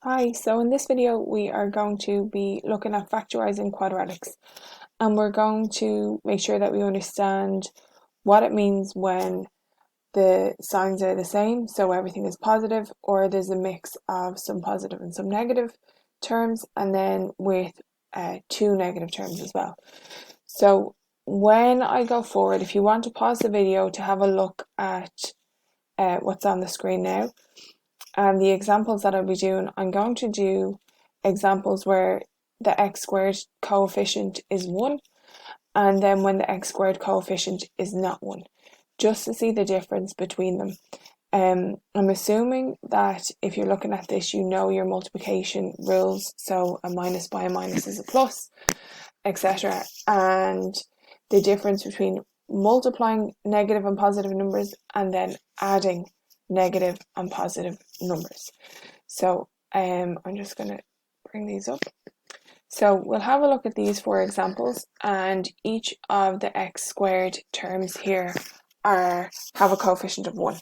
Hi, so in this video we are going to be looking at factorising quadratics, and we're going to make sure that we understand what it means when the signs are the same, so everything is positive, or there's a mix of some positive and some negative terms, and then with two negative terms as well. So when I go forward, if you want to pause the video to have a look at what's on the screen now, and the examples that I'll be doing, I'm going to do examples where the x squared coefficient is 1, and then when the x squared coefficient is not 1, just to see the difference between them. I'm assuming that if you're looking at this, you know your multiplication rules, so a minus by a minus is a plus, etc. And the difference between multiplying negative and positive numbers and then adding negative and positive numbers. So I'm just going to bring these up. So we'll have a look at these four examples, and each of the x squared terms here have a coefficient of 1.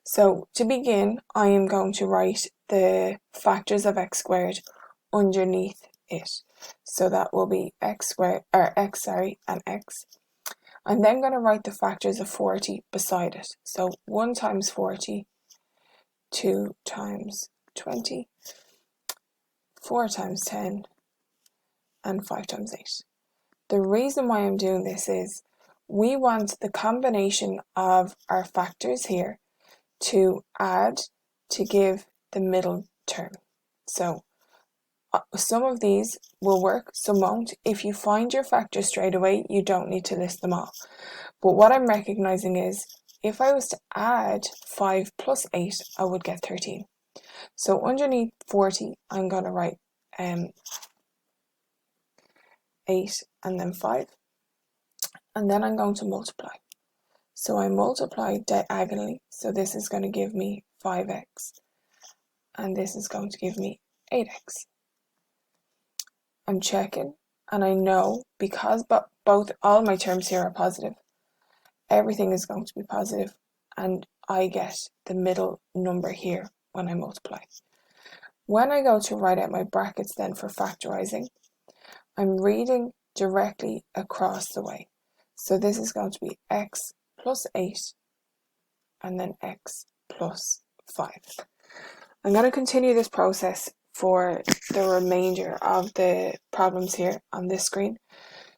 So to begin, I am going to write the factors of x squared underneath it. So that will be x squared, or x, and x. I'm then going to write the factors of 40 beside it. So 1 times 40, 2 times 20, 4 times 10, and 5 times 8. The reason why I'm doing this is we want the combination of our factors here to add to give the middle term. So some of these will work, some won't. If you find your factors straight away, you don't need to list them all. But what I'm recognizing is if I was to add 5 plus 8, I would get 13. So underneath 40, I'm going to write 8 and then 5. And then I'm going to multiply. So I multiply diagonally. So this is going to give me 5x. And this is going to give me 8x. I'm checking, and I know because all my terms here are positive, everything is going to be positive, and I get the middle number here when I multiply. When I go to write out my brackets then for factorising, I'm reading directly across the way. So this is going to be x plus 8 and then x plus 5. I'm going to continue this process for the remainder of the problems here on this screen.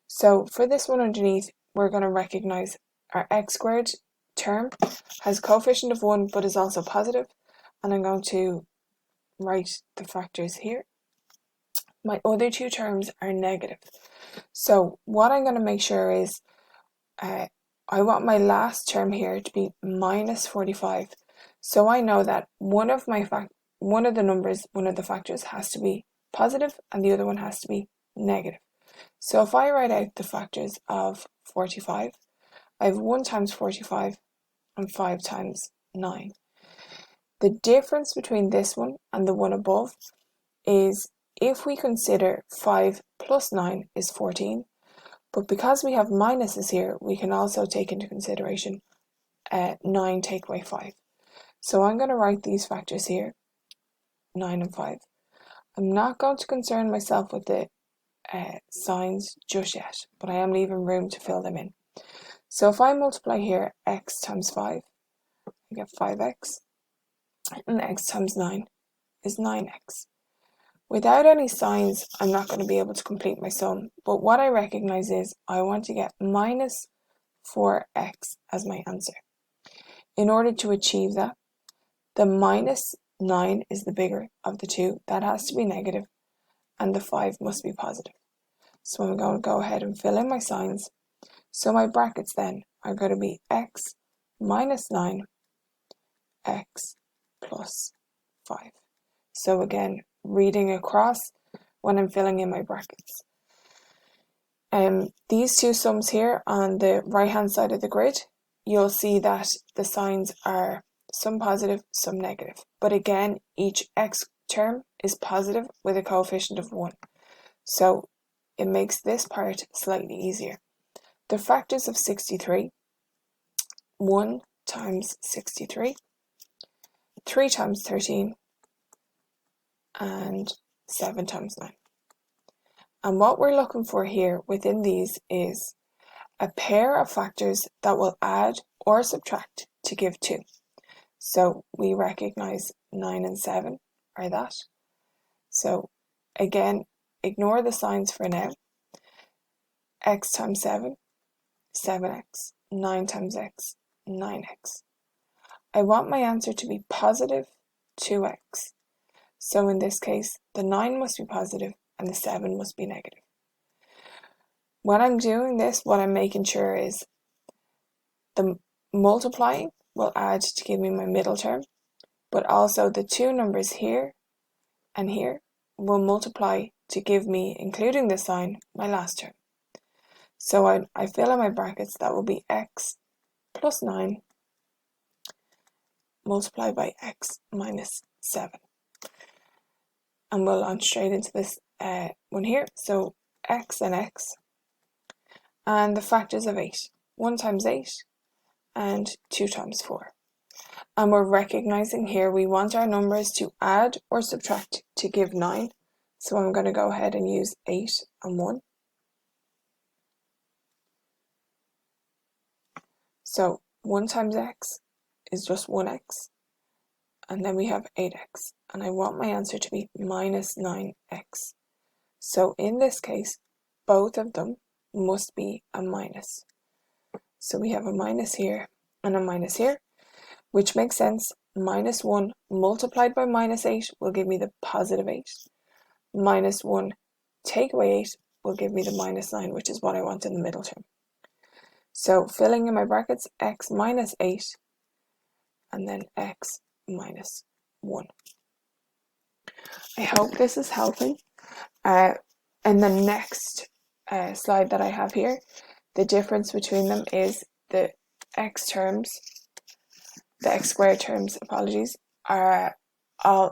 So for this one underneath, we're going to recognise our x squared term has a coefficient of 1 but is also positive, and I'm going to write the factors here. My other two terms are negative. So what I'm going to make sure is I want my last term here to be minus 45. So I know that one of the factors has to be positive and the other one has to be negative. So if I write out the factors of 45, I have 1 times 45 and 5 times 9. The difference between this one and the one above is if we consider 5 plus 9 is 14, but because we have minuses here, we can also take into consideration 9 take away 5. So I'm going to write these factors here, 9 and 5. I'm not going to concern myself with the signs just yet, but I am leaving room to fill them in. So if I multiply here x times 5, I get 5x, and x times 9 is 9x. Without any signs, I'm not going to be able to complete my sum, but what I recognise is I want to get minus 4x as my answer. In order to achieve that, the minus 9 is the bigger of the two, that has to be negative, and the 5 must be positive. So I'm going to go ahead and fill in my signs. So my brackets then are going to be x minus 9, x plus 5. So again, reading across when I'm filling in my brackets. These two sums here on the right hand side of the grid, you'll see that the signs are some positive, some negative. But again, each x term is positive with a coefficient of 1. So it makes this part slightly easier. The factors of 63, 1 times 63, 3 times 13, and 7 times 9. And what we're looking for here within these is a pair of factors that will add or subtract to give 2. So we recognize 9 and 7 are that. So again, ignore the signs for now. X times 7, 7x. 9 times x, 9x. I want my answer to be positive 2x. So in this case, the 9 must be positive and the 7 must be negative. When I'm doing this, what I'm making sure is the multiplying will add to give me my middle term, but also the two numbers here and here will multiply to give me, including the sign, my last term. So I fill in my brackets. That will be x plus 9 multiplied by x minus 7. And we'll launch straight into this one here. So x and x, and the factors of 8. 1 times 8 and 2 times 4. And we're recognizing here we want our numbers to add or subtract to give 9. So I'm going to go ahead and use 8 and 1. So 1 times x is just 1x. And then we have 8x. And I want my answer to be minus 9x. So in this case, both of them must be a minus. So we have a minus here and a minus here, which makes sense. Minus 1 multiplied by minus 8 will give me the positive 8. Minus 1 take away 8 will give me the minus 9, which is what I want in the middle term. So filling in my brackets, x minus 8 and then x minus 1. I hope this is helping. In the next slide that I have here, the difference between them is the x squared terms, are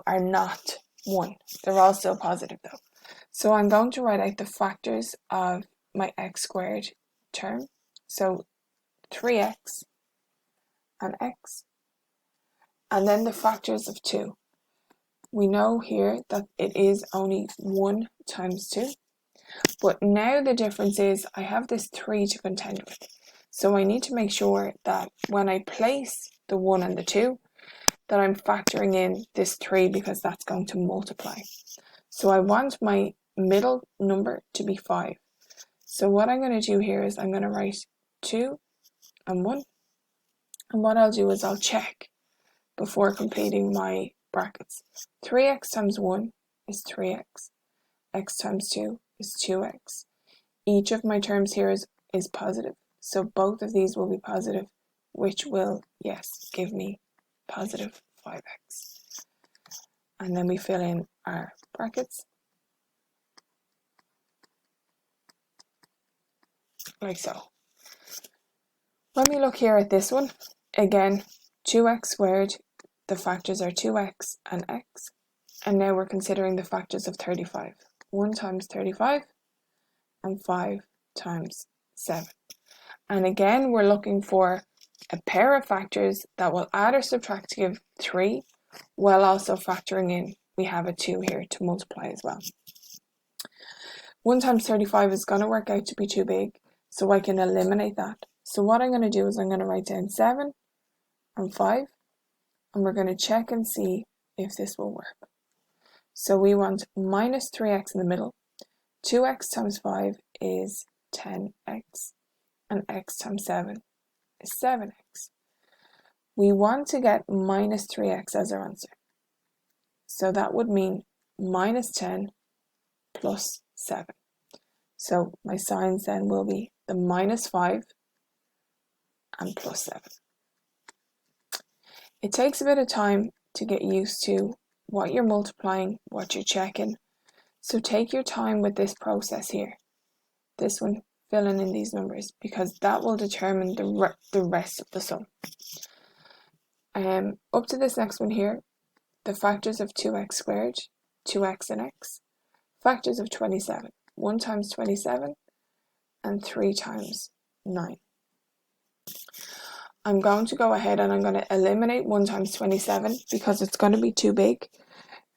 not 1. They're all still positive though. So I'm going to write out the factors of my x squared term. So 3x and x. And then the factors of 2. We know here that it is only 1 times 2. But now the difference is I have this 3 to contend with. So I need to make sure that when I place the 1 and the 2, that I'm factoring in this 3 because that's going to multiply. So I want my middle number to be 5. So what I'm going to do here is I'm going to write 2 and 1. And what I'll do is I'll check before completing my brackets. 3x times 1 is 3x. X times 2 is 2x. Each of my terms here is positive. So both of these will be positive, which will, yes, give me positive 5x. And then we fill in our brackets. Like so. When we look here at this one, again, 2x squared, the factors are 2x and x. And now we're considering the factors of 35. 1 times 35 and 5 times 7. And again, we're looking for a pair of factors that will add or subtract to give 3, while also factoring in we have a 2 here to multiply as well. 1 times 35 is going to work out to be too big, so I can eliminate that. So what I'm going to do is I'm going to write down 7 and 5, and we're going to check and see if this will work. So we want minus 3x in the middle. 2x times 5 is 10x, and x times 7 is 7x. We want to get minus 3x as our answer. So that would mean minus 10 plus 7. So my signs then will be the minus 5 and plus 7. It takes a bit of time to get used to what you're multiplying, what you're checking. So take your time with this process here. This one, filling in these numbers, because that will determine the rest of the sum. Up to this next one here, the factors of 2x squared, 2x and x. Factors of 27, 1 times 27 and 3 times 9. I'm going to go ahead and I'm going to eliminate 1 times 27 because it's going to be too big.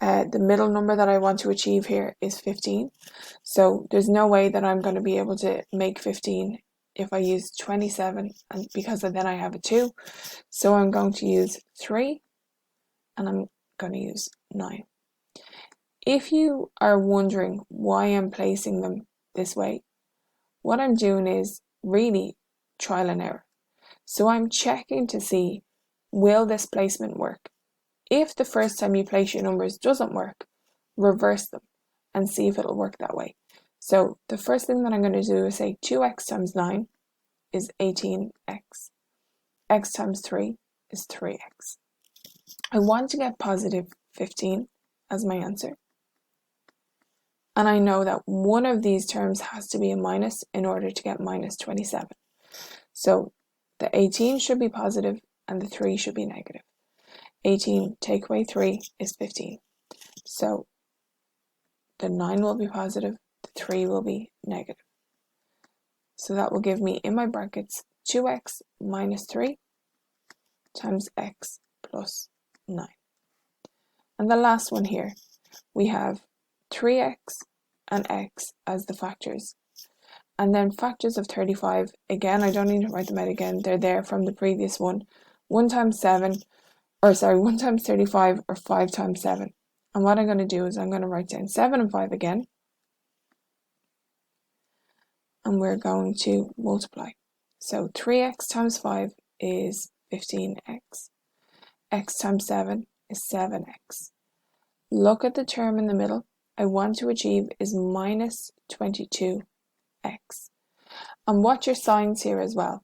The middle number that I want to achieve here is 15. So there's no way that I'm going to be able to make 15 if I use 27, and because then I have a 2. So I'm going to use 3, and I'm going to use 9. If you are wondering why I'm placing them this way, what I'm doing is really trial and error. So I'm checking to see, will this placement work? If the first time you place your numbers doesn't work, reverse them and see if it'll work that way. So the first thing that I'm going to do is say 2x times 9 is 18x. X times 3 is 3x. I want to get positive 15 as my answer. And I know that one of these terms has to be a minus in order to get minus 27. So the 18 should be positive and the 3 should be negative. 18 take away 3 is 15. So the 9 will be positive, the 3 will be negative. So that will give me in my brackets 2x minus 3 times x plus 9. And the last one here, we have 3x and x as the factors. And then factors of 35, again, I don't need to write them out again, they're there from the previous one. 1 times 35 or 5 times 7. And what I'm going to do is I'm going to write down 7 and 5 again. And we're going to multiply. So 3x times 5 is 15x. X times 7 is 7x. Look at the term in the middle. I want to achieve is minus 22x. And watch your signs here as well.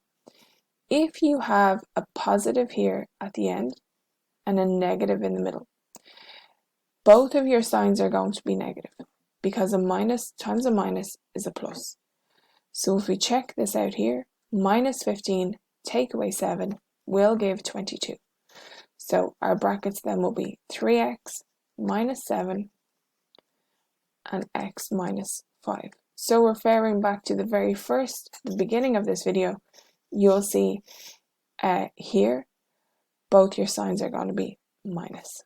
If you have a positive here at the end and a negative in the middle, both of your signs are going to be negative because a minus times a minus is a plus. So if we check this out here, minus 15 take away 7 will give 22. So our brackets then will be 3x minus 7 and x minus 5. So referring back to the beginning of this video, you'll see here both your signs are going to be minus.